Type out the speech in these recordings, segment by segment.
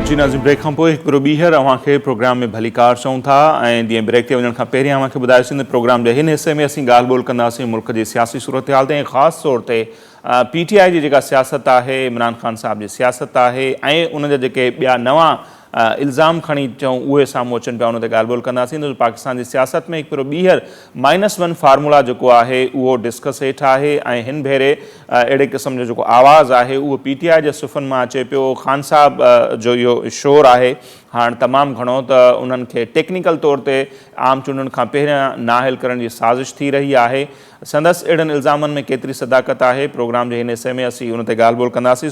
जी Nazim, brake खां पोइ हिकु ॿीहर अव्हांखे प्रोग्राम में भलीकार चऊं था ऐं जीअं ब्रेक ते वञण खां पहिरियों अव्हांखे ॿुधायोसीं त प्रोग्राम जे हिन हिसे में असीं ॻाल्हि ॿोल कंदासीं मुल्क जी सियासी सूरत हाल ते ऐं ख़ासि तौर ते PTI जी जेका सियासत आहे, इमरान ख़ान साहब जी सियासत आहे ऐं उन जा जेके ॿिया नवां इल्ज़ाम खणी चऊं उहे साम्हूं अचनि पिया, उन ते ॻाल्हि ॿोल कंदासीं। त पाकिस्तान जी सियासत में हिकु ॿीहर -1 फार्मूला जेको आहे उहो डिस्कस हेठि आहे ऐं हिन भेरे अहिड़े क़िस्म जो जेको आवाज़ु आहे उहो PTI जे सुफ़नि मां अचे पियो। ख़ान साहब जो इहो शोर आहे हाणे तमामु घणो त उन्हनि खे टेक्निकल तौर ते आम चूंडनि खां पहिरियां नाहिल करण जी साज़िश थी रही आहे। संदसि अहिड़नि इल्ज़ामनि में केतिरी सदाकत आहे, प्रोग्राम जे हिन हिसे में असीं उन ते ॻाल्हि ॿोल कंदासीं।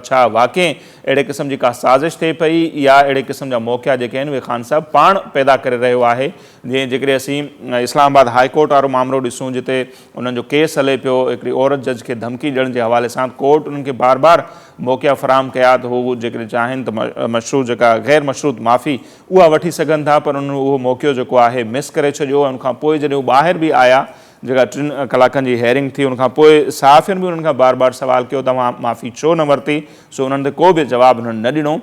छा वाक़ई अहिड़े क़िस्म जी का साज़िश थिए पई या अहिड़े क़िस्म जा मौक़िया जेके आहिनि उहे ख़ान साहब पाण पैदा करे रहियो आहे। जीअं जेकॾहिं असीं इस्लामाबाद हाई कोर्ट वारो मामिलो ॾिसूं जिते उन्हनि जो केस हले पियो हिकिड़ी औरत जज खे धमकी ॾियण जे हवाले सां, कोर्ट उन्हनि खे बार बार मौक़िया फ़राहम कया त हू जेकॾहिं चाहिनि त मशरूत जेका ग़ैर मशरूत माफ़ी उहा वठी सघनि था, पर उन्हनि उहो मौक़ियो जेको आहे मिस करे छॾियो। उनखां पोइ जॾहिं उहे ॿाहिरि बि आया, जेका 3 कलाकनि जी हेयरिंग थी, उनखां पोइ सहाफ़ियुनि बि उन्हनि खां बार बार सुवाल कयो तव्हां माफ़ी छो न वरिती, सो उन्हनि ते को बि जवाबु उन्हनि न ॾिनो।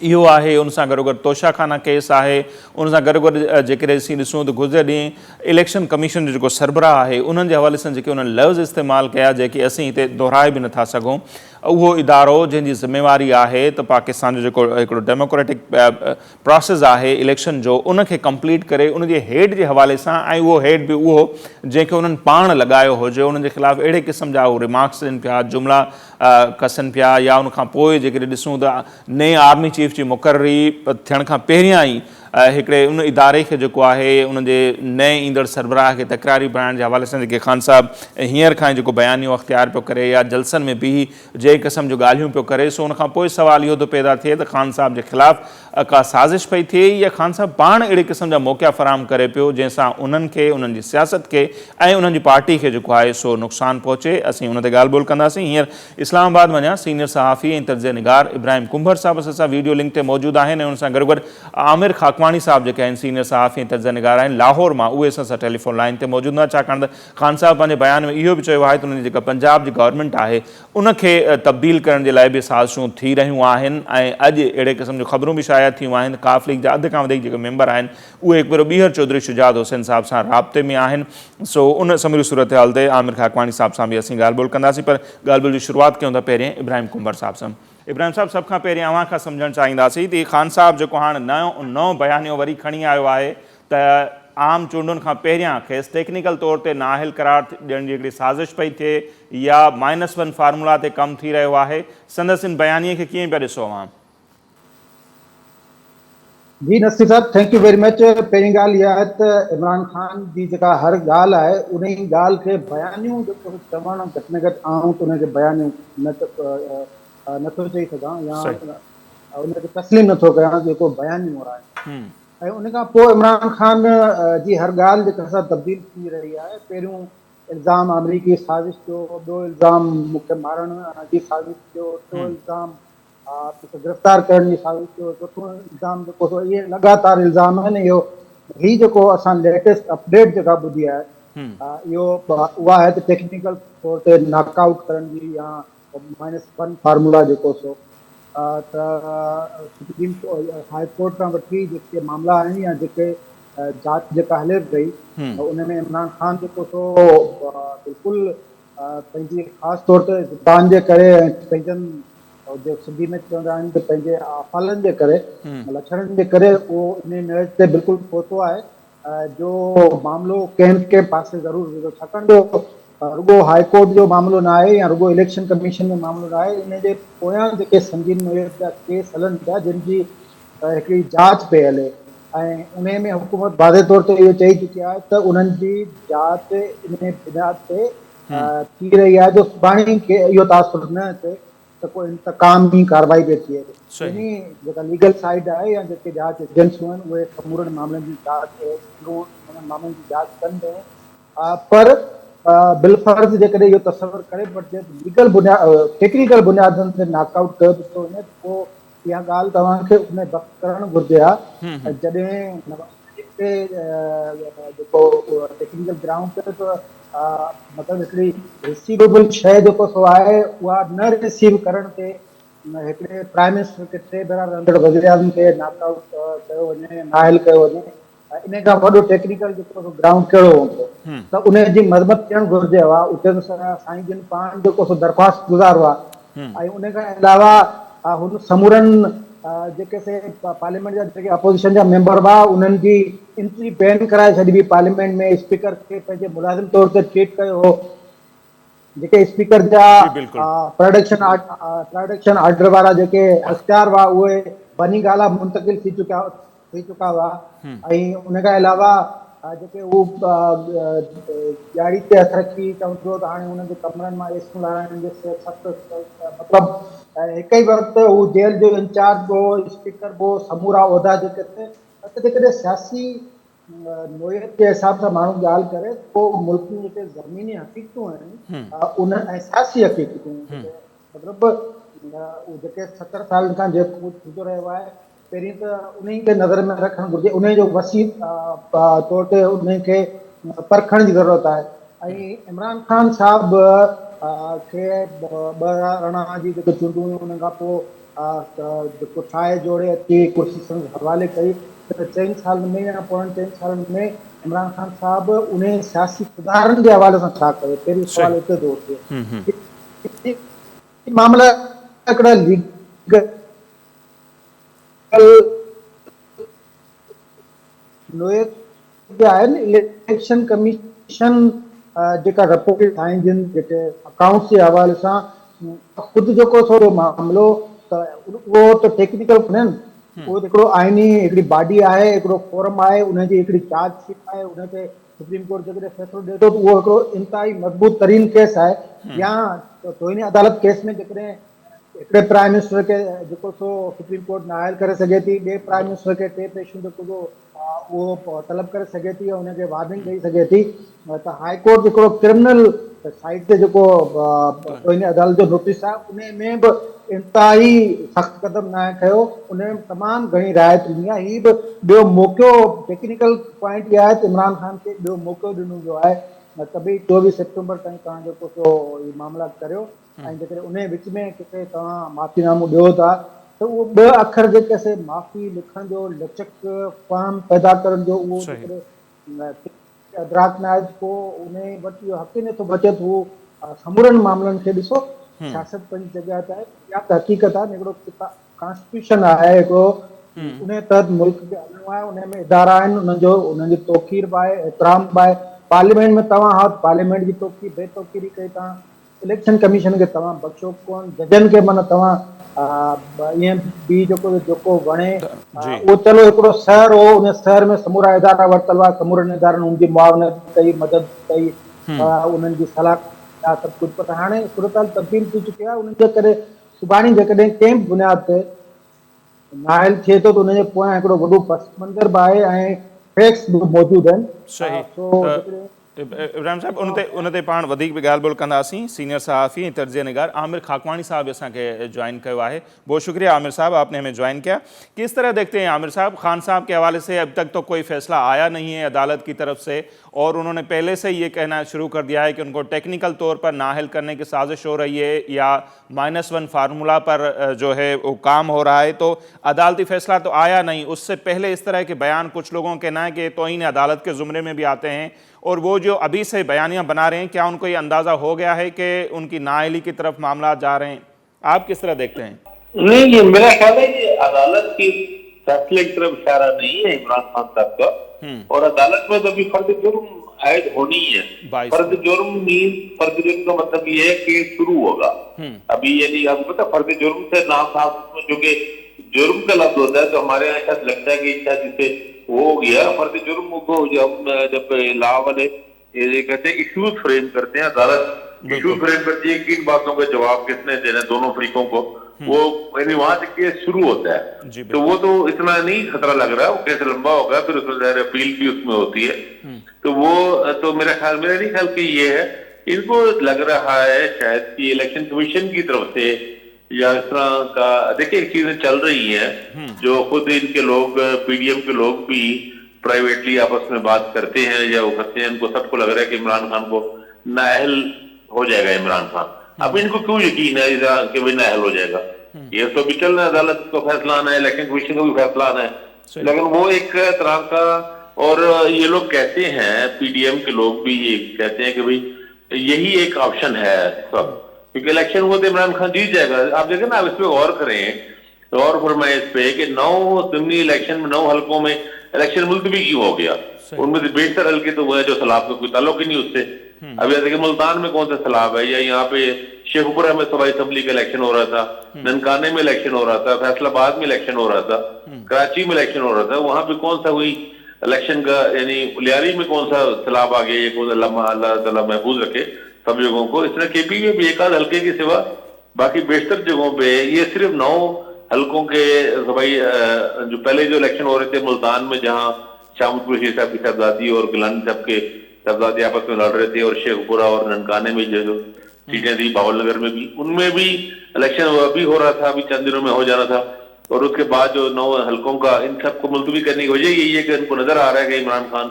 इहो आहे। उन सां गॾोगॾु तोशाखाना केस आहे। उन सां गॾोगॾु जेकॾहिं असीं ॾिसूं त गुज़िरियल ॾींहुं इलेक्शन कमीशन जो जेको सरबराह आहे उन्हनि जे हवाले सां जेके उन्हनि लफ़्ज़ इस्तेमालु कया जेके असीं हिते दोहराए बि नथा सघूं, उहो इदारो जंहिंजी ज़िम्मेवारी आहे त पाकिस्तान जो जेको हिकिड़ो डेमोक्रेटिक प्रोसेस आहे इलेक्शन जो उनखे कंप्लीट करे उनजे हेड जे हवाले सां, ऐं उहो हेड बि उहो जंहिंखे उन्हनि पाण लॻायो हुजे, उन्हनि जे ख़िलाफ़ु अहिड़े क़िस्म जा उहे रिमार्क्स ॾियनि पिया, जुमिला कसनि पिया, या उनखां पोइ जेकॾहिं ॾिसूं त नए आर्मी चीफ जी मुक़ररी थियण खां पहिरियां ई हिकिड़े उन इदारे खे जेको आहे उनजे नए ईंदड़ सरबराह खे तकरारी बणाइण जे हवाले सां जेके ख़ान साहब हींअर खां ई जेको बयानियो अख़्तियार पियो करे या जलसनि में बीही जंहिं क़िस्म जो ॻाल्हियूं पियो करे, सो उनखां पोइ सुवाल इहो थो पैदा थिए त ख़ान साहब जे ख़िलाफ़ु का साज़िश पई थिए या ख़ान साहब पाण अहिड़े क़िस्म जा मौक़िया फ़राहम करे पियो जंहिंसां उन्हनि खे, उन्हनि जी सियासत खे ऐं उन्हनि जी पार्टी खे जेको आहे सो नुक़सानु पहुचे। असीं उन ते ॻाल्हि ॿोल कंदासीं। हींअर इस्लामाबाद वञा सीनियर सहाफ़ी ऐं तर्ज़ निगार इब्राहिम कुंभर साहब असां वीडियो लिंक ते मौजूदु आहिनि ऐं उन सां गॾोगॾु आमिर खाकवाणी साहब जेके आहिनि सीनियर सहाफ़ी ऐं तर्ज़ निगार आहिनि लाहौर मां, उहे असां टेलीफोन लाइन ते मौजूदु न, छाकाणि त ख़ान साहब पंहिंजे बयान में इहो बि चयो आहे त उन्हनि जी जेका पंजाब जी गवर्नमेंट आहे उनखे तब्दील करण जे लाइ बि साज़िशूं थी रहियूं आहिनि ऐं अॼु अहिड़े क़िस्म जूं ख़बरूं बि शाया थियूं आहिनि। काफ़ लीग जा अधु खां वधीक जेके मेंबर आहिनि उहे हिकु भेरो ॿीहर चौधरी शुजात हुसैन साहब सां राब्ते में आहिनि। सो उन समूरी सूरत हाल ते आमिर खाकवाणी साहब सां बि असीं ॻाल्हि ॿोल कंदासीं, पर ॻाल्हि ॿोल जी शुरूआति कयूं था पहिरियों इब्राहिम कुंभर साहब सां। इब्राहिम साहब, सभ खां पहिरियों अव्हां खां सम्झणु चाहींदासीं त ख़ान साहब जेको हाणे नओं बयानियो वरी खणी आयो आहे त आम चूंडुनि खां पहिरियां खेसि टेक्निकल तौर ते नाहिल करार ॾियण जी हिकिड़ी साज़िश पई थिए या -1 फार्मूला ते कमु थी रहियो आहे, संदसि इन बयानीअ खे कीअं पिया ॾिसो अव्हां? जी नसीर साहब, थैंक यू वेरी मच। पहिरीं ॻाल्हि इहा आहे त इमरान ख़ान जी जेका हर ॻाल्हि आहे उन ई ॻाल्हि खे बयानियूं जेको चवणु घटि में घटि आऊं त उनखे बयानियूं नथो चई सघां या उनखे तस्लीम नथो कयां जेको बयानियूं आहे। ऐं उन खां पोइ इमरान ख़ान जी हर ॻाल्हि जेका सां तब्दील थी रही आहे। पहिरियों इल्ज़ाम अमरीकी साज़िश जो, ॿियो इल्ज़ाम मूंखे मारण जी साज़िश जो, टियों इल्ज़ाम गिरफ़्तार करण जी साज़िश जो, चोथों इल्ज़ाम जेको इहे लगातार इल्ज़ाम आहिनि। इहो हीउ जेको असां लेटेस्ट अपडेट जेका ॿुधी आहे इहो उहा आहे त टेक्निकल तौर ते नॉकआउट करण जी या -1 फार्मूला जेको सो त सुप्रीम हाई कोर्ट खां वठी जेके मामला आहिनि या जेके जांच जेका हले पई उन में इमरान ख़ान जेको सो बिल्कुलु पंहिंजी ख़ासि तौर ते ज़ुबान जे करे ऐं पंहिंजनि जो सिंधी में चवंदा आहिनि त पंहिंजे आफ़ालनि जे करे, लक्षणनि जे करे उहो इन नैज ते बिल्कुलु पहुतो आहे जो मामिलो कंहिं पासे ज़रूरु वेंदो, छाकाणि जो रुॻो हाई कोर्ट जो मामिलो न आहे या रुॻो इलेक्शन कमीशन जो मामिलो न आहे। इन जे पोयां जेके संगीन नोयत जा केस हलनि पिया जंहिंजी हिकिड़ी जांच पई हले ऐं उन में हुकूमत वाज़े तौर ते इहो चई चुकी आहे त उन्हनि जी जांच इन बुनियाद ते थी रही आहे जो सुभाणे खे इहो तासुर न अचे त को इंतकामी कार्रवाई पई थिए। यानी जेका लीगल साइड आहे या जेके जांच एजेंसियूं आहिनि उहे समूरनि मामलनि जी जांच कनि पियूं, पर बिलफर्ज़ जेकॾहिं इहो तसवुरु करे वठिजे लीगल बुनियाद टेक्निकल बुनियादनि ते नॉकआउट कयो थो वञे, पोइ इहा ॻाल्हि तव्हांखे उन वक़्तु करणु घुरिजे आहे जॾहिं जेको टेक्निकल ग्राउंड ते मतिलबु हिकिड़ी रिसीवेबल शइ जेको सो आहे उहा न रिसीव करण ते हिकिड़े प्राइम मिनिस्टर खे 3 भेरा रहंदड़ वज़ीर आज़म खे नॉकआउट कयो वञे, नाइल कयो वञे, इन खां वॾो टेक्निकल जेको ग्राउंड कहिड़ो हूंदो त उन जी मज़म्मत थियणु घुरिजे हुआ। उते त साईं जिन पाण जेको सो दरख़्वास्त गुज़ार हुआ ऐं उन खां अलावा हुन समूरनि जेके से पार्लियामेंट जा जेके अपोज़िशन जा मेंबर हुआ उन्हनि जी एंट्री बैन कराए छॾी हुई पार्लियामेंट में। स्पीकर खे पंहिंजे मुलाज़िम तौर ते ट्रीट कयो हो। जेके स्पीकर जा जी बिल्कुलु। प्रोडक्शन ऑर्डर वारा जेके अख़्तियार हुआ उहे बनी गाला मुंतकिल थी चुका हुआ। ऐं उन खां अलावा जेके हू ॾियारी ते हथ रखी चवंदो त हाणे हुननि जे कमरनि मां एसियूं लॻाइण जे सख़्तु मतिलबु हिकु ई वक़्तु हू जेल जो इंचार्ज हो, स्पीकर हो, समूरा उहिदा जेके थे त जेकॾहिं सियासी नोयत जे हिसाब सां माण्हू ॻाल्हि करे पोइ मुल्क में जेके ज़मीनी हक़ीक़तूं आहिनि उन ऐं सियासी हक़ीक़तूं मतिलबु जेके 70 साल खां जेको थींदो रहियो आहे, पहिरीं त उन खे नज़र में रखणु घुरिजे, उन जो वसी तौर ते उन खे परखण जी ज़रूरत आहे। ऐं इमरान ख़ान साहिबु खे 2018 जी जेके चूंडूं हुयूं उन खां पोइ जेको ठाहे जोड़े अची कुर्सी संग हवाले कई त 4 सालनि में या पोइ 4 सालनि में इमरान ख़ान साहिबु उन सियासी सुधारनि जे हवाले सां छा कयो, पहिरीं सही। सुवाल हिते थो अचे। मामला हिकिड़ा लीगल नोयत जे आहिनि। इलेक्शन कमीशन जेका रिपोर्ट ठाहिनि जिन जेके अकाउंट्स जे हवाले सां ख़ुदि जेको थोरो मामिलो त उहो त टेक्निकल कोन्हे न, उहो हिकिड़ो आइनी हिकिड़ी बॉडी आहे, हिकिड़ो फोरम आहे, उनजी हिकिड़ी चार्ज शीट आहे, उन ते सुप्रीम कोर्ट जेकॾहिं फ़ैसिलो ॾिए थो त उहो हिकिड़ो इंतिहाई मज़बूत तरीन केस आहे। या तोहिनी अदालत केस में जेकॾहिं हिकिड़े प्राइम मिनिस्टर खे जेको सो सुप्रीम कोर्ट नाइल करे सघे थी, ॿिए प्राइम मिनिस्टर खे 3 पेशियूं जेको उहो तलब करे सघे थी ऐं हुनखे वार्निंग ॾेई सघे थी। त हाई कोर्ट हिकिड़ो क्रिमिनल साइड ते जेको तोहिनी अदालत जो नोटिस आहे उन में बि इंतिहाई सख़्तु क़दम न खयो, उन में तमामु घणी राहत ॾिनी आहे। हीअ बि ॿियो मौक़ो टेक्निकल पॉइंट इहा आहे त इमरान ख़ान खे ॿियो मौक़ो ॾिनो वियो आहे त भई 24 सेप्टेम्बर ताईं तव्हां जेको सो इहे मामला करियो ऐं जेकॾहिं उन विच में किथे तव्हां माफ़ीनामो ॾियो था त उहो 2 अखर जेके से माफ़ी लिखण जो लचक फॉर्म पैदा करण जो उहो जेकॾहिं अदराक न आहे पोइ उन वटि इहो हक़ ई नथो बचे त उहो समूरनि मामलनि खे ॾिसो सियासत पंहिंजी जॻह ते आहे। या त हक़ीक़त आहे हिकिड़ो कॉन्स्टिट्यूशन आहे हिकिड़ो, उन तहत मुल्क खे हलिणो आहे, उन में इदारा आहिनि, उन्हनि जी तौक़ीर बि आहे, एतिराम बि आहे। पार्लियामेंट में तव्हां पार्लियामेंट जी तौक़ीर बेतौक़ीरी कई तव्हां, इलेक्शन कमीशन खे तव्हां बख़्शो कोन, जजनि खे माना तव्हां ईअं बि जेको वणे जी उहो चलो हिकिड़ो शहर हो, उन शहर में समूरा इदारा वरितल हुआ, समूरनि इदारनि उनजी मुआवनत कई, मदद कई, उन्हनि जी सलाह सभु कुझु, पर हाणे सूरत हाल तब्दील थी चुकी आहे। उनजे करे सुभाणे जेकॾहिं कंहिं बि बुनियाद ते नाइल थिए थो त उनजे पोयां हिकिड़ो वॾो पस मंज़र बि आहे ऐं फैक्ट्स बि मौजूदु आहिनि। सही। सो त जेकॾहिं इब्राहिम साहब उन ते पाण वधीक बि ॻाल्हि ॿोल कंदासीं। सीनियर सहाफ़ी ऐं तर्ज़ निगार आमिर खाकवानी साहब असांखे ज्वाइन कयो आहे। बहुत शुक्रिया आमिर साहब, आपने हमें ज्वाइन किया। किस तरह देखते हैं आमिर साहब, खान साहब के हवाले से अब तक तो कोई फैसला आया नहीं है अदालत की तरफ से और उन्होंने पहले से ये कहना शुरू कर दिया है कि उनको टेक्निकल तौर पर नाअहल करने की साजिश हो रही है या -1 फार्मूला पर जो है वो काम हो रहा है, तो अदालती फैसला तो आया नहीं। उससे पहले इस तरह के बयान कुछ लोगों के ना कि तौहीन अदालत के ज़ुमरे में भी आते हैं और वो जो अभी से बयानियाँ बना रहे हैं, क्या उनको ये अंदाज़ा हो गया है कि उनकी नाअहली की तरफ मामला जा रहे हैं? आप किस तरह देखते हैं? नहीं, ये मेरा ख्याल है कि अदालत की फैसले की तरफ इशारा नहीं है इमरान खान साहब का, और अदालत में तो अभी फर्द जुर्म आयद होनी है। फर्द जुर्म का मतलब ये है कि शुरू होगा अभी, यानी आपको पता फर्द जुर्म से नाम साहब जो कि जुर्म का लफ्ज होता है तो हमारे यहाँ शायद लगता है कि शायद जिसे वो हो गया फर्द जुर्म को जब लॉ वाले ये कहते हैं इश्यूज फ्रेम करते हैं, अदालत इश्यू फ्रेम करती है कि इन बातों का जवाब किसने देना दोनों फरीकों को, वो यानी वहां से केस शुरू होता है। तो वो तो इतना नहीं खतरा लग रहा है, वो केस लंबा होगा, फिर उसमें ज़ाहिर अपील भी उसमें होती है। तो वो तो मेरा नहीं ख्याल कि ये है, इनको लग रहा है शायद कि इलेक्शन कमीशन की तरफ से या इस तरह का, देखिए एक चीजें चल रही हैं जो खुद इनके लोग पीडीएम के लोग भी प्राइवेटली आपस में बात करते हैं या वो करते हैं, इनको सबको लग रहा है कि इमरान खान को नाअहल हो जाएगा इमरान खान। अब इनको क्यों यकीन है कि भाई नाअहल हो जाएगा? ये तो भी चल रहा है, अदालत को फैसला आना है, इलेक्शन कमीशन को भी फैसला आना है, लेकिन वो एक तरह का, और ये लोग कहते हैं, पीडीएम के लोग भी ये कहते हैं कि भाई यही एक ऑप्शन है सब, क्योंकि इलेक्शन हुआ तो इमरान खान जीत जाएगा। आप देखें ना, आप इस पे गौर करें, गौर फरमाएं इस पे कि 9 जिमनी इलेक्शन में 9 हल्कों में इलेक्शन मुलतवी क्यों हो गया? उनमें से बेशतर हल्के तो वो है जो सैलाब का कोई ताल्लुक ही नहीं उससे। अब जैसे कि मुल्तान में कौन सा सैलाब है, या यहाँ पे शेखपुरा में सूबाई असेंबली का इलेक्शन हो रहा था, ननकाने में इलेक्शन हो रहा था, फैसलाबाद में इलेक्शन हो रहा था, कराची में इलेक्शन हो रहा था, वहां पे कौन सा हुई इलेक्शन का, यानी लियारी में कौन सा सैलाब आ गया, ये कौन अल्लाह ताला महफूज रखे सब जगहों को। इस तरह केपी में भी एक आध हल्के के सिवा बाकी बेशतर जगहों पे ये सिर्फ 9 हल्कों के सूबाई जो पहले जो इलेक्शन हो रहे थे मुल्तान में, जहाँ शामुद बशीर साहब की साहबजादी और गिलानी साहब के साहबजादे आपस में लड़ रहे थे, और शेखपुरा और ननकाने में जो सीटें थी, बावल नगर में भी, उनमें भी इलेक्शन अभी हो रहा था, अभी चंद दिनों में हो जाना था। और उसके बाद जो 9 हल्कों का इन सबको मुलतवी करने की वजह यही है कि उनको नजर आ रहा है कि इमरान खान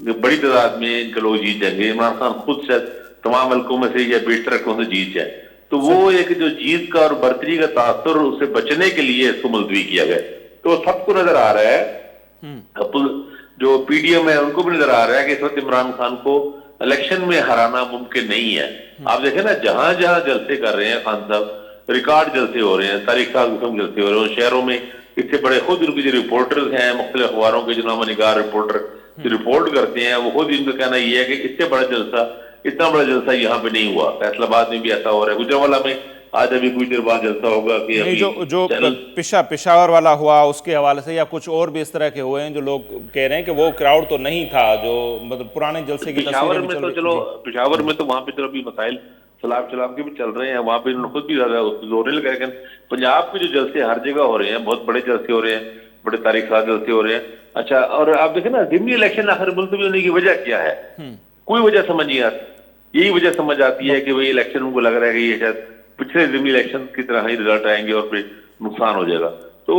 बड़ी तादाद में इनके लोग जीत जाएंगे, इमरान खान खुद से तमाम हल्कों में से या बेशतर हल्कों से जीत जाए, तो वो एक जो जीत का और बर्तरी का तासुर उससे बचने के लिए इसको मुलतवी किया गया। तो सबको नजर आ रहा है, जो पीडीएम है उनको भी नजर आ रहा है कि इस वक्त इमरान खान को इलेक्शन में हराना मुमकिन नहीं है। आप देखें ना, जहां जहां जलसे कर रहे हैं खान साहब, रिकॉर्ड जलसे हो रहे हैं, तारीख किस्म जलसे हो रहे हैं शहरों में। इससे बड़े खुद उनके जो रिपोर्टर्स हैं मुख्तलिफ अखबारों के, जो नामनिगार रिपोर्टर जो रिपोर्ट करते हैं, वो खुद इनका कहना ये है कि इससे बड़ा जलसा, इतना बड़ा जलसा यहाँ पे नहीं हुआ। फैसलाबाद में भी ऐसा हो रहा है, गुजरांवाला में आज अभी कुछ देर बाद जलसा होगा कि नहीं, जो पेशावर वाला हुआ उसके हवाले से, या कुछ और भी इस तरह के हुए हैं जो लोग कह रहे हैं कि वो क्राउड तो नहीं था जो मतलब पुराने जलसे की पेशावर में तो चलो, पेशावर में तो वहां पे चलो अभी मसाइल सलाब चलाब के भी चल रहे हैं, वहां पे खुद भी ज्यादा जोर नहीं लगा, लेकिन पंजाब के जो जलसे हर जगह हो रहे हैं, बहुत बड़े जलसे हो रहे हैं, बड़े तारीखा जलसे हो रहे हैं। अच्छा, और आप देखें ना, जिमनी इलेक्शन आखिर मुलतवी होने की वजह क्या है? कोई वजह समझ नहीं आती। यही वजह समझ आती है कि भाई इलेक्शन उनको लग रहा है कि ये शायद पिछले जिमनी इलेक्शन की तरह ही रिजल्ट आएंगे और फिर नुकसान हो जाएगा। तो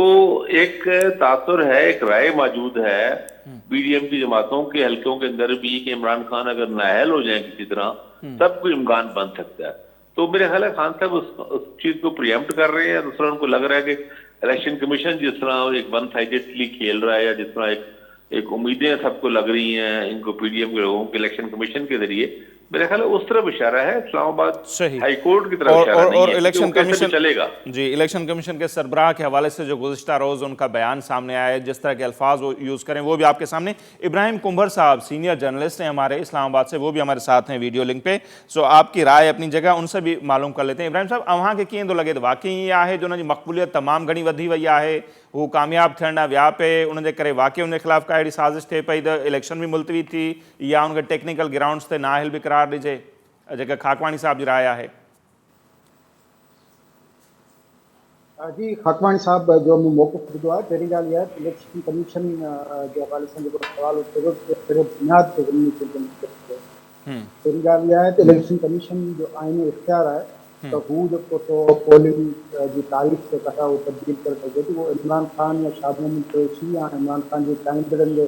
एक तासुर है, एक राय मौजूद है पीडीएम की जमातों के हल्कों के अंदर भी कि इमरान खान अगर नाअहल हो जाए किसी तरह, तब कोई इम्कान बन सकता है। तो मेरे ख्याल है खान साहब उस चीज को प्रिएम्प्ट कर रहे हैं। दूसरा, उनको लग रहा है कि इलेक्शन कमीशन जिस तरह एक वन साइडेडली खेल रहा है, या जिस तरह एक उम्मीदें सबको लग रही हैं इनको पीडीएम के लोगों के इलेक्शन कमीशन के जरिए, मेरे ख्याल है उस तरफ इशारा है, इस्लामाबाद हाई कोर्ट की तरफ इशारा नहीं है। और इलेक्शन कमीशन चलेगा जी, इलेक्शन कमीशन के सरबराह के हवाले से जो गुज़िश्ता रोज उनका बयान सामने आया है, जिस तरह के अल्फाज वो यूज़ करें, वो भी आपके सामने। इब्राहिम कुंभर साहब सीनियर जर्नलिस्ट हैं हमारे इस्लामाबाद से, वो भी हमारे साथ हैं वीडियो लिंक पे। सो आपकी राय अपनी जगह, उनसे भी मालूम कर लेते हैं। इब्राहिम साहब, अवां के कीअं थो लॻे त वाकई ईअं आहे जो उनजी मक़बूलियत तमामु घणी वधी वई आहे, हू कामयाब थियण न विया पिए, उनजे करे वाकई उनजे ख़िलाफ़ का अहिड़ी साज़िश थिए पई त इलेक्शन भी मुलतवी थी, या उनखे टेक्निकल ग्राउंड्स ते नाअहल भी करार ॾिजे, जेका खाकवानी साहब जी राय आहे? जी, खाकवानी साहब जो मूं मौक़िफ़ ॿुधो आहे, पहिरीं ॻाल्हि इहा आहे इलेक्शन कमीशन जे हवाले सां जेको सुवाल उथियो कहिड़े बुनियाद ते पहिरीं ॻाल्हि इहा आहे त इलेक्शन कमीशन जो आईनी इख़्तियार आहे त हू जेको सो पोलिंग जी तारीख़ ते कथा उहो तब्दील करे सघे थी। उहो इमरान खान या शाह महमूद कुरैशी या इमरान खान जे चाहींदड़नि जो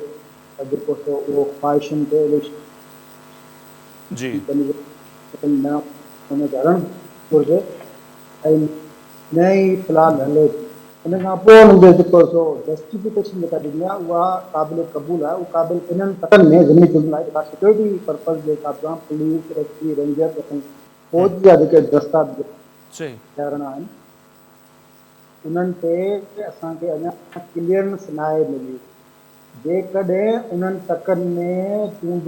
जेको सो उहो ख़्वाहिशुनि ते इलेक्शन न हुनखे हलणु घुरिजे, ऐं न ई फ़िलहाल हले थी। उन खां पोइ हुनजो जेको सो जस्टिफिकेशन जेका ॾिनी आहे उहा क़ाबिल क़बूल आहे। उहा क़ाबिल इन्हनि तकनि में ज़मीनी जुर्म आहे जेका सिक्योरिटी पर्पज़ जे हिसाब सां पुलिस, एसपी, रेंजर ऐं फौज जा जेके दस्तावेज़ थियणा आहिनि, उन्हनि ते असांखे अञा क्लियरेंस न आहे मिली। जेकॾहिं उन्हनि तकनि में चूंड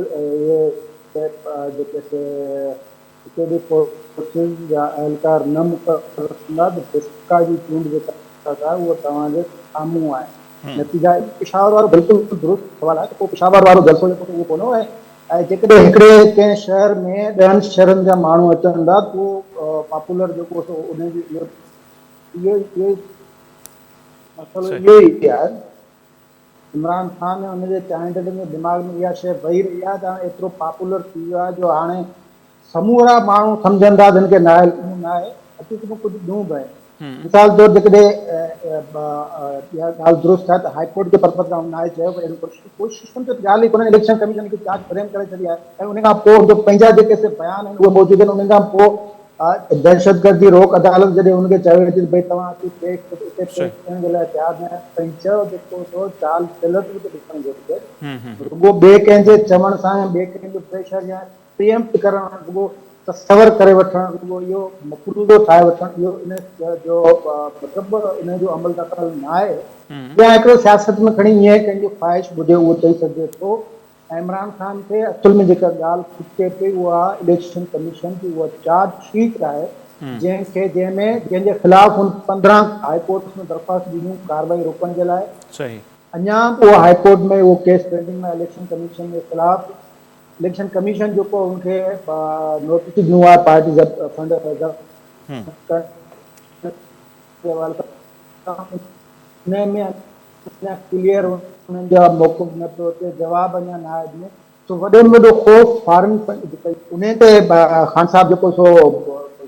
जेके सिक्योरिटी फोर्सिस जा अहलकार न मुक़ररु कंदा त बिस्का जी चूंड जेका आहे उहा तव्हांजे साम्हूं आहे। नतीजा पेशावर वारो बिल्कुलु दुरुस्त सवाल आहे त पोइ पेशावर वारो जलसो जेको उहो कोन्हो आहे। ऐं जेकॾहिं हिकिड़े कंहिं शहर में 10 शहरनि जा माण्हू अचनि था, त उहो पॉपुलर जेको सो उनजी इहो मसइलो इहो ई आहे। इमरान खान ऐं हुनजे चाहींदड़नि जे दिमाग़ में इहा शइ वही रही आहे त हाणे एतिरो पॉपुलर थी वियो आहे जो हाणे समूरा माण्हू सम्झनि था जिन खे न आहे हक़ीक़त में कुझु ॾूं बि आहे। मिसाल तौरु जेकॾहिं इहा ॻाल्हि दुरुस्त आहे त हाईकोर्ट जे पर्पज़ सां हुन आहे चयो अहिड़ी कोशिशुनि ते ॻाल्हि ई कोन्हे। इलेक्शन कमीशन खे चार्ज फ्रेम करे छॾी आहे ऐं उन खां पोइ जो पंहिंजा जेके बयान आहिनि उहे मौजूदु आहिनि। उन खां पोइ दहशत गर्दी रोक अदालत जॾहिं हुनखे चयो थी भई तव्हां अची पेश पेश थियण जे लाइ तयारु न आहियो, चयो जेको सो चाल चलत बि ॾिसण घुरिजे। रुॻो ॿिए कंहिंजे चवण सां या ॿिए कंहिंजो प्रेशर या प्रिएम्प्ट करणु, रुॻो तसवर करे वठणु, रुॻो इहो मक़रूज़ो ठाहे वठणु, इहो इन जो मतिलबु इन जो अमल दख़ल न आहे। या हिकिड़ो सियासत में खणी ईअं कंहिंजो ख़्वाहिश ॿुधे उहो चई सघिजे थो। इमरान ख़ान खे असुल में जेका ॻाल्हि खुटे पई उहा इलेक्शन कमीशन जी उहा चार्ज शीट आहे जंहिंजे ख़िलाफ़ हुन 15 हाईकोर्ट में दरख़्वास्त ॾिनियूं कार्रवाई रोकण जे लाइ। सही। अञा उहो हाईकोर्ट में उहो केस पेंडिंग में इलेक्शन कमीशन जे ख़िलाफ़। इलेक्शन कमीशन जेको हुनखे नोटिस ॾिनो आहे पार्टी फंड क्लियर उन्हनि जा मौक़िफ़ न पियो अचे, जवाब अञा न आहे ॾिनो। तो वॾे में वॾो ख़ौफ़ फॉरेन उन ते ख़ान साहब जेको सो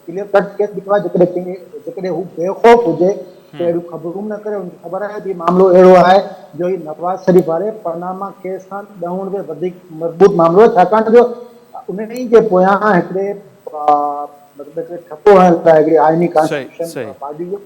क्लियर कट केस ॾिठो आहे। जेकॾहिं हू बेखौफ़ हुजे त अहिड़ियूं ख़बरूं न करे। उनखे ख़बर आहे कि मामिलो अहिड़ो आहे जो ही नवाज़ शरीफ़ वारे पनामा केस खां 10 गुणे वधीक मज़बूत मामिलो आहे, छाकाणि जो उन जे पोयां हिकिड़े मतिलबु ठपो हणण लाइ हिकिड़ी आइनी कॉन्स्टिट्यूशन पार्टी जो।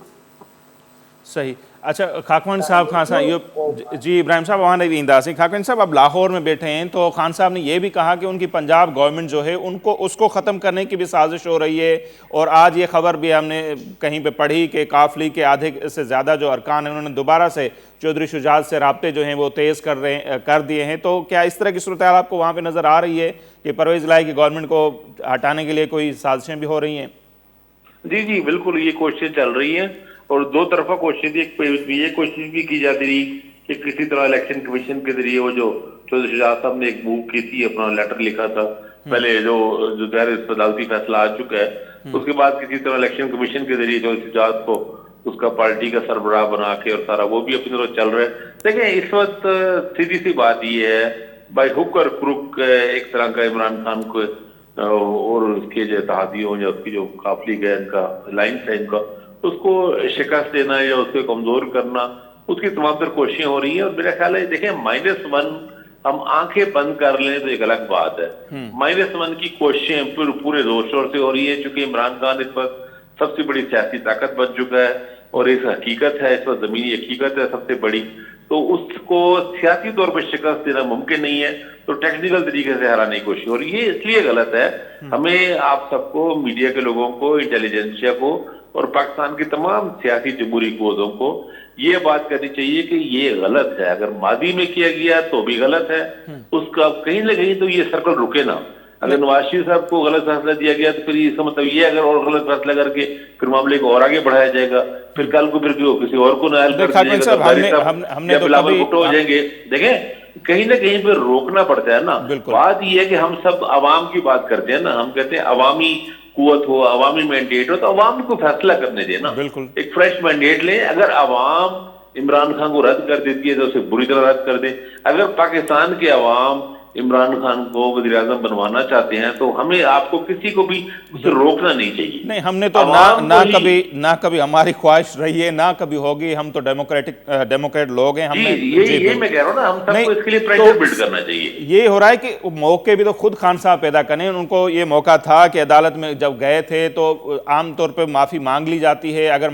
सही। अच्छा खाकवानी साहब खान साहब ये जी इब्राहिम साहब वहाँ नहीं इंदासी। खाकवानी साहब अब लाहौर में बैठे हैं तो खान साहब ने ये भी कहा कि उनकी पंजाब गवर्नमेंट जो है उसको ख़त्म करने की भी साजिश हो रही है। और आज ये खबर भी हमने कहीं पे पढ़ी कि काफली के आधे से ज़्यादा जो अरकान हैं उन्होंने दोबारा से चौधरी शुजात से राब्ते जो हैं वो तेज़ कर दिए हैं। तो क्या इस तरह की सूरत हाल आपको वहाँ पर नज़र आ रही है कि परवेज़ इलाही की गवर्नमेंट को हटाने के लिए कोई साजिशें भी हो रही हैं? जी जी बिल्कुल, ये कोशिशें चल रही हैं और दो तरफा कोशिश थी। ये कोशिश भी की जाती रही कि किसी तरह इलेक्शन कमीशन के जरिए वो जो चौधरी शुजात साहब ने एक मूव की थी, अपना लेटर लिखा था पहले जो ज़ाहिर इस पर अदालती फैसला आ चुका है, उसके बाद किसी तरह इलेक्शन कमीशन के जरिए चौधरी शुजात को उसका पार्टी का सरबराह बना के और सारा वो भी अपनी तरफ चल रहा है। देखिए इस वक्त सीधी सी बात ये है, बाई हुक और क्रुक एक तरह का इमरान खान को और उसके जो इत्तेहादियों या उसकी जो काफली है इनका लाइन्स है इनका, उसको शिकस्त देना या उसको कमजोर करना, उसकी तमाम तर कोशिशें हो रही है। और मेरा ख्याल है देखें -1 हम आंखें बंद कर लें तो एक अलग बात है। -1 की कोशिशें पूरे जोर शोर से हो रही है, चूंकि इमरान खान इस वक्त सबसे बड़ी सियासी ताकत बन चुका है और इस हकीकत है, इस वक्त जमीनी हकीकत है सबसे बड़ी, तो उसको सियासी तौर पर शिकस्त देना मुमकिन नहीं है, तो टेक्निकल तरीके से हराने की कोशिश हो रही है। इसलिए गलत है। हमें आप सबको, मीडिया के लोगों को, इंटेलिजेंसिया को और पाकिस्तान की तमाम सियासी जमहूरी क़ुव्वतों को ये बात करनी चाहिए कि ये गलत है। अगर मादी में किया गया तो भी गलत है, उसका कहीं ना कहीं तो ये सर्कल रुके ना। अगर नवाज शरीफ साहब को गलत फैसला दिया गया तो फिर इसका मतलब ये अगर और गलत फैसला करके फिर मामले को और आगे बढ़ाया जाएगा, फिर कल को फिर किसी और को नायल कर दिया बिलावल भुट्टो हो जाएंगे। देखें कहीं ना कहीं पर रोकना पड़ता है ना। बात ये है कि हम सब अवाम की बात करते हैं ना, हम कहते हैं अवामी कुव्वत हो, अवामी मैंडेट हो, तो अवाम को फैसला करने दें ना। एक फ्रेश मैंडेट लें। अगर अवाम इमरान खान को रद्द कर देती है तो उसे बुरी तरह रद्द कर दे। अगर पाकिस्तान के अवाम इमरान खान को वज़ीर आज़म बनवाना चाहते हैं तो हमें आपको किसी को भी उसे रोकना नहीं चाहिए। नहीं, हमने तो ना कभी हमारी ख्वाहिश रही है, ना कभी होगी। हम तो डेमोक्रेट लोग हैं। हमने ये मैं कह रहा हूँ ना, हम सबको इसके लिए प्रेशर बिल्ड करना चाहिए। ये हो रहा है कि मौके भी तो खुद खान साहब पैदा करें। उनको ये मौका था कि अदालत में जब गए थे तो आमतौर पर माफी मांग ली जाती है। अगर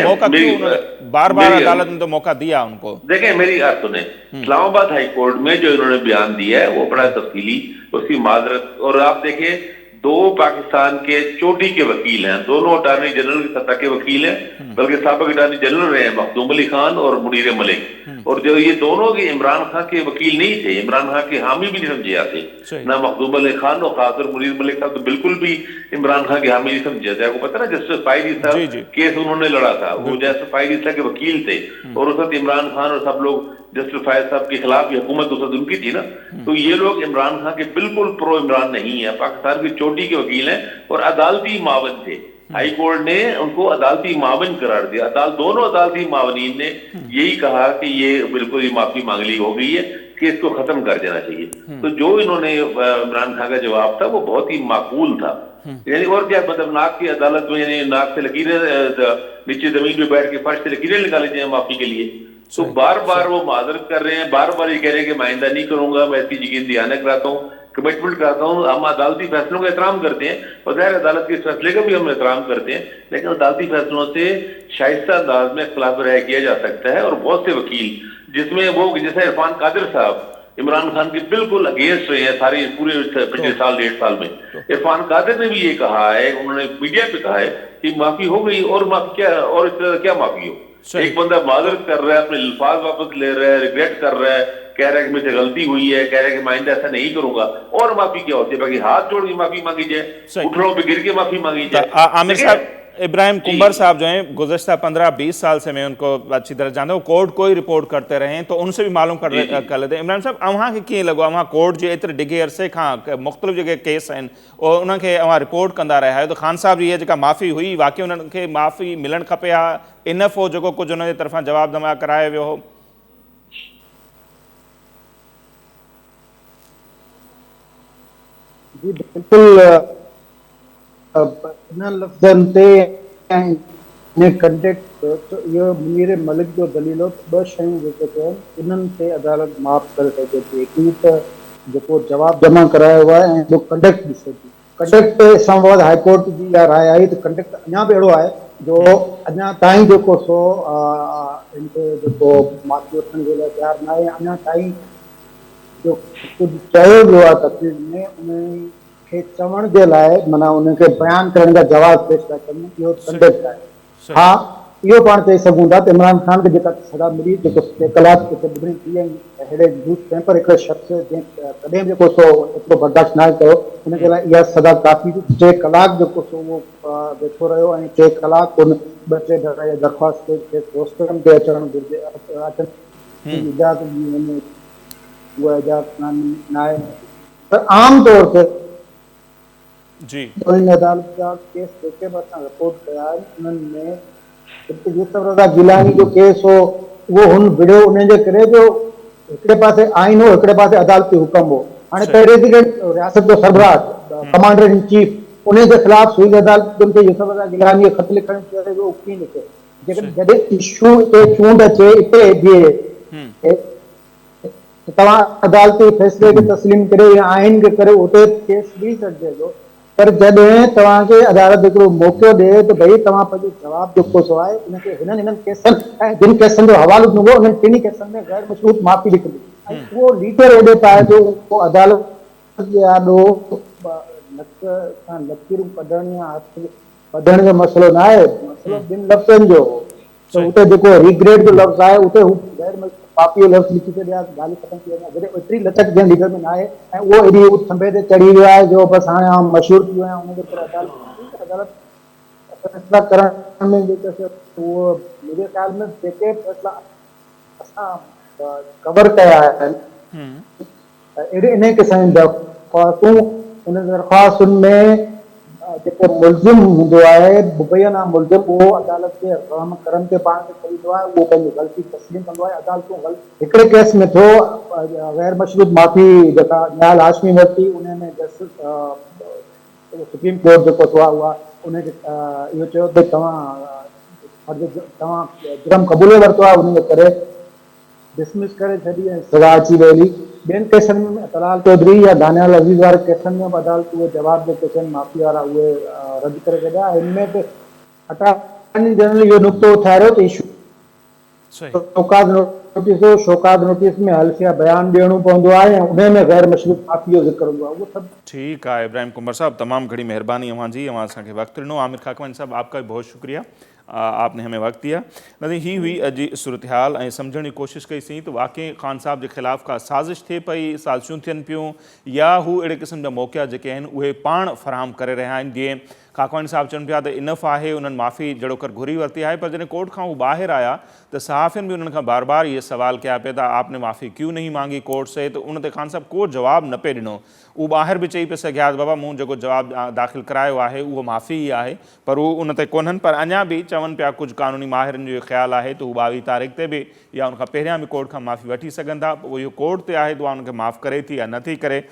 मौका क्यों बार-बार अदालत ने तो मौका दिया उनको। देखें मेरी बात सुने, इस्लामाबाद हाई कोर्ट में जो इन्होंने बयान दिया है वो बड़ा तफसीली, उसकी माजरत। और आप देखें 2 पाकिस्तान के चोटी के वकील हैं, दोनों अटॉर्नी जनरल की सतह के वकील हैं, बल्कि साबिक अटॉर्नी जनरल रहे हैं मखदूम अली खान और मुनीर मलिक। और जो ये दोनों के इमरान खान के वकील नहीं थे, इमरान खान के हामी भी नहीं समझे जाते ना। मखदूम अली खान और खासकर मुनीर मलिक साहब तो बिल्कुल भी इमरान खान के हामी नहीं समझे जाते। आपको पता ना जस्टिस फायदी साहब केस उन्होंने लड़ा था, वो जस्टिस फायदी साहब के वकील थे और उस वक्त इमरान खान और सब लोग जस्टिस फायद साहब के खिलाफ हुकूमत उस वक्त उनकी थी ना। तो ये लोग इमरान खान के बिल्कुल प्रो इमरान नहीं है, पाकिस्तान की चोटी के वकील हैं और अदालती मावन थे। हाई कोर्ट ने उनको अदालती मावन करार दिया। दोनों अदालती मावनीन ने यही कहा कि ये बिल्कुल ही माफी मांग ली हो गई है, केस को खत्म कर देना चाहिए। तो जो इन्होंने इमरान खान का जवाब था वो बहुत ही माकूल था। यानी और क्या मतलब, नाक की अदालत में यानी नाक से लकीरें नीचे जमीन पे बैठ के फर्श से लकीरें निकाली जाए माफी के लिए। तो बार बार वो माजरत कर रहे हैं, बार बार ये कह रहे हैं कि मैं आइंदा नहीं करूंगा, मैं ऐसी यकीन दहाना कराता हूँ। कमिटमेंट करता हूँ। हम अदालती फैसलों का एहतराम करते हैं और ज़ाहिर अदालत के फैसले का भी हम एहतराम करते हैं, लेकिन अदालती फैसलों से शाइस्ता अंदाज में खिलाफ राय किया जा सकता है। और बहुत से वकील, जिसमें वो जैसे इरफान कादिर साहब इमरान खान के बिल्कुल अगेंस्ट रहे हैं सारी पूरे पिछले साल 1.5 साल में। इरफान कादिर ने भी ये कहा है, उन्होंने मीडिया पे कहा है कि माफी हो गई, और माफी क्या, और इस तरह क्या माफी हो। एक बंदा माजरत कर रहा है, अपने अल्फाज वापस ले रहा है, रिग्रेट कर रहा है, कह रहा है कि मुझसे गलती हुई है, कह रहा है कि मैं आइंदा ऐसा नहीं करूंगा, और माफी क्या होती है? बाकी हाथ जोड़ के माफी मांगी जाए, घुटनों पे गिर के माफी मांगी जाए। आमिर साहब, इब्राहिम कुंबर साहब जो हैं गुज़श्ता 15-20 साल से मैं उनको अच्छी तरह जानता हूँ, कोर्ट को ही रिपोर्ट करते रहे हैं, तो उनसे भी मालूम कर लेते हैं। इब्राहिम साहब, अवां खे कीअं लॻो? अवां कोर्ट जे एतिरे डिघे अरसे खां मुख़्तलिफ़ जेके केस आहिनि और उनखे अवां रिपोर्ट कंदा रहिया आहियो, त ख़ान साहब जी इहा जेका माफ़ी हुई, वाक़ई उन्हनि खे माफ़ी मिलणु खपे हा? इनफ हो जेको कुझु उन जे तरफ़ां जवाब दमा करायो वियो हो? जी बिल्कुल, इन लफ़्ज़नि ते ऐं इन कंटेक्ट इहो मुनीर मलिक जो दलीलो 2 शयूं जेके आहिनि उन्हनि ते अदालत माफ़ करे सघे थी। हिकिड़ी त जेको जवाब जमा करायो आहे ऐं ॿियो कंडक्ट ॾिसे थी। कंडक्ट इस्लामाबाद हाई कोर्ट जी इहा राय आई त कंडक्ट अञा बि अहिड़ो आहे जो अञा ताईं जेको सो इनखे जेको माफ़ी वठण जे लाइ तयारु न आहे। अञा ताईं जो कुझु चयो वियो आहे तक़रीर में, उन खे चवण जे लाइ माना उनखे बयानु करण जा जवाब पेश था कनि, इहो कंडक्ट आहे। हा, इहो पाण चई सघूं था त इमरान खान खे जेका सज़ा मिली, जेको 6 कलाक ॿुधणी थी, ऐं अहिड़े न्यूज़ पेपर हिकिड़े शख़्स जंहिं कॾहिं जेको सो एतिरो बर्दाश्त न कयो, हुनजे लाइ इहा सज़ा काफ़ी। 6 कलाक जेको सो उहो वेठो रहियो ऐं 6 कलाक उन 2-3 दरख़्वास्त खे रोस्टरनि ते अचणु घुरिजे, अचण इजाज़त ॾिनी वञे, उहा इजाज़त न आहे। पर आम तौर ते जी इन अदालत जा केस जेके बि असां रिपोर्ट कया आहिनि उन्हनि में यूसुफ रज़ा गिलानी जो केस हो, उहो हुन विढ़ियो उन जे करे जो हिकिड़े पासे आइन हो, हिकिड़े पासे अदालती हुकम हो। हाणे प्रेसिडेंट रियासत जो सरबराह कमांडर इन चीफ उन जे ख़िलाफ़ सुई अदालतुनि खे यूसुफ रज़ा गिलानी ख़त लिखण चयो वियो, कीअं लिखे? जॾहिं इशू ते चूंड अचे हिते बीहे तव्हां अदालती फ़ैसिले खे तस्लीम करे या आइन खे करे उते केस ॾेई सघिजे थो, पर जॾहिं तव्हांखे अदालत हिकिड़ो मौक़ो ॾिए त भई तव्हां पंहिंजो जवाबु जेको सो आहे उनखे हिननि केसनि ऐं जिन केसनि जो हवालो ॾिनो उन्हनि टिनी केसनि में गैर मशरूत माफ़ी लिखंदी, ऐं उहो लीडर हेॾे पाए थो, उहो अदालत जे आॾो नक सां लकीरूं कढण या हथ वधण जो मसइलो न आहे, मसइलो 2 लफ़्ज़नि जो हो। त उते जेको रिग्रेट जो लफ़्ज़ आहे उते हू गैर माफ़ी जो लफ़्ज़ लिखी छॾिया, ॻाल्हि ख़तमु थी वञे। जॾहिं एतिरी लचक जंहिं लीडर में न आहे ऐं उहो एॾी खंभे ते चढ़ी वियो आहे जो बसि हाणे आउं मशहूरु थी वियो आहियां, उनजे करे अदालत फ़ैसिला करण में जेके उहो मुंहिंजे ख़्याल में जेके फ़ैसिला असां कवर कया आहिनि अहिड़े इन क़िस्म जी दरख़्वास्तूं, उन दरख़्वास्तुनि में जेको मुलज़िम हूंदो आहे, मुबैना मुलज़िम, उहो अदालत जे रहम करम ते पाण खे खरींदो आहे, उहो पंहिंजी ग़लती तस्लीम कंदो आहे। अदालतूं हिकिड़े केस में थियो गैर मशरूत माफ़ी जेका न्यायल हाशमी वरिती, उन में जस्टिस सुप्रीम कोर्ट जेको थियो आहे उहा उनखे इहो चयो त तव्हां जुर्म क़बूले वरितो आहे, उन जे करे डिसमिस करे छॾी ऐं सज़ा अची वई। ॿियनि केसनि में तलाल चौधरी या दानियाल अज़ीज़ वारे केसनि में बि अदालत उहे जवाब जेके थियनि माफ़ी वारा उहे रद्द करे छॾिया। हिनमें बि अटॉर्नी जनरल इहो नुक़्तो उथारियो त इशू शोकाज़ नोटिस हो, शोकाज़ नोटिस में हल्फ़िया बयानु ॾियणो पवंदो आहे ऐं उन में गैर मशरूत माफ़ी जो ज़िक्र हूंदो आहे। उहो सभु ठीक है। इब्राहिम कुंवर साहब, तमाम घड़ी मेहरबानी अवां जी, अवां असांखे वक्त ॾिनो। आमिर खाकवानी साहब, आपका भी बहुत शुक्रिया, आपने हमें वक्त दिया। नहीं ही हुई अॼु सूरत हाल ऐं सम्झण जी कोशिशि कईसीं त वाकई ख़ान साहब के ख़िलाफ़ का साज़िश थिए पई, साज़िशूं थियनि पियूं, या हू अहिड़े क़िस्म जा मौक़िया जेके आहिनि उहे पाण फ़राहम करे रहिया आहिनि। जीअं खाकवानी साहब चवनि पिया त इनफ आहे, उन्हनि माफ़ी जड़ो कर घुरी वरिती आहे, पर जॾहिं कोर्ट खां हू ॿाहिरि आया त सहाफ़ियुनि भी उन्हनि खां बार बार ये सवाल किया पिया त आपने माफ़ी क्यों नहीं मांगी कोर्ट से, तो उन ते ख़ान साहब को जवाब न पे ॾिनो। उहो ॿाहिरि बि चई पिया सघिया बाबा मूं जेको जवाब दाख़िल करायो आहे उहो माफ़ी ई आहे, पर उहो उन ते कोन्हनि। पर अञा बि चवनि पिया कुझु कानूनी माहिरनि जो ख़्यालु आहे त हू 22 तारीख़ ते बि या उनखां पहिरियां बि कोर्ट खां माफ़ी वठी सघनि था। उहो इहो कोर्ट ते आहे त उहा उनखे माफ़ करे थी या नथी करे।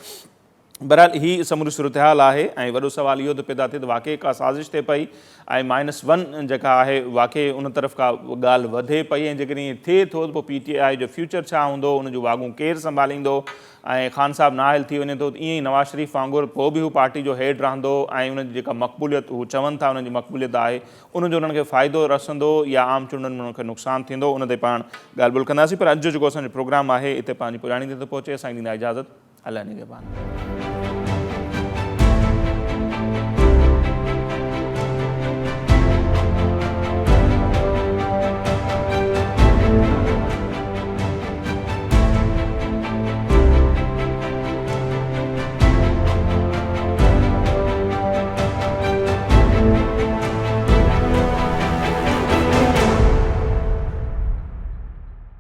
बहरहाल ही समूरी सूरत हाल आहे ऐं वॾो सवाल इहो थो पैदा थिए त वाक़ई का साज़िश थिए पई ऐं -1 जेका आहे वाक़ई उन तरफ़ का ॻाल्हि वधे पई ऐं जेकॾहिं ईअं थिए थो त पोइ PTI जो फ्यूचर छा हूंदो, उनजो वाॻूं केरु संभालींदो ऐं ख़ान साहब नाअहल थी वञे थो त ईअं ई नवाज़ शरीफ़ वांगुरु पोइ बि हू पार्टी जो हेड रहंदो ऐं उनजी जेका मक़बूलियत हू चवनि था उनजी मक़बूलियत आहे उनजो उन्हनि खे फ़ाइदो रसंदो या आम चूंडनि में उनखे नुक़सानु थींदो, उन ते पाण ॻाल्हि ॿोल कंदासीं। पर अॼु जो जेको असांजो प्रोग्राम आहे हिते पंहिंजी पुॼाणी ते थो पहुचे। असांजी ॾींदा इजाज़त। अलाह निगहबान।